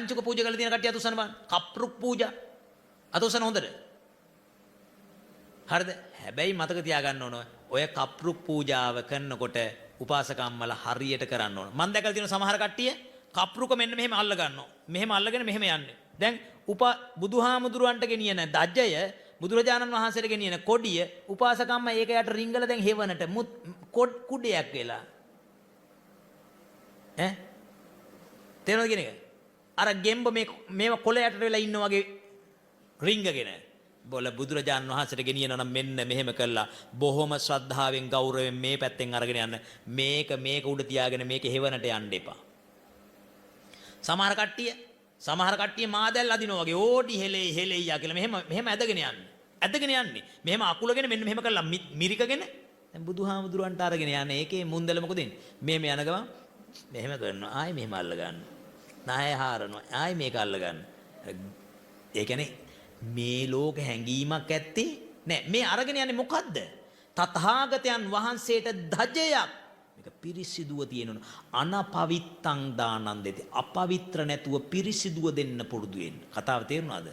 පංචක පූජා කරලා තියෙන කට්ටිය අතුස්සන බලන්න. කප්රුක් පූජා. අතුස්සන හොඳට. හරිද? හැබැයි මතක තියාගන්න ඕන ඔය කප්රුක් පූජාව කරනකොට උපාසකම්මල හරියට කරන්න ඕන. මම දැකලා තියෙන සමහර කට්ටිය කප්රුක මෙන්න මෙහෙම අල්ල ගන්නවා. මෙහෙම අල්ලගෙන මෙහෙම යන්නේ. දැන් බුදුහාමුදුරුවන්ට ගෙනියන දජය බුදුරජාණන් වහන්සේට ගෙනියන කොඩිය උපාසකම්ම ඒක යට රිංගල දැන් හෙවනට කුඩයක් වෙලා. ඈ? තේරෙනවද කියන එක? අර ගෙම්බ මේව කොළ යටට වෙලා ඉන්න වගේ රිංගගෙන බොල බුදුරජාණන් වහන්සේට ගෙනියන නම් මෙන්න මෙහෙම කළා බොහොම ශ්‍රද්ධාවෙන් ගෞරවයෙන් මේ පැත්තෙන් අරගෙන යන්න මේක උඩ තියාගෙන මේක හෙවනට යන්න එපා. සමහර කට්ටිය මාදැල් අදිනවා වගේ ඕඩි හෙලෙයියා කියලා මෙහෙම ඇදගෙන යන්නේ. මෙහෙම අකුලගෙන මෙන්න මෙහෙම කළා මිරිකගෙන දැන් බුදුහාමුදුරන්ට අරගෙන යන්නේ. ඒකේ මුන්දල මොකද වෙන්නේ? මෙහෙම යන ගමන් මෙහෙම කරනවා. ආයි මෙහෙම අල්ල ගන්නවා. නාය හාරනවා. ආයි මේක අල්ල ගන්නවා. ඒ කියන්නේ මේ ලෝක හැඟීමක් ඇත්තේ නෑ. මේ අරගෙන යන්නේ මොකද්ද? තථාගතයන් වහන්සේට ධජයක්. මේක පිරිසිදුව තියෙනවනේ. අනපවිත්තං දානං දෙති. අපවිත්‍ර නැතුව පිරිසිදුව දෙන්න පුරුදු වෙන්න. කතාව තේරුණාද?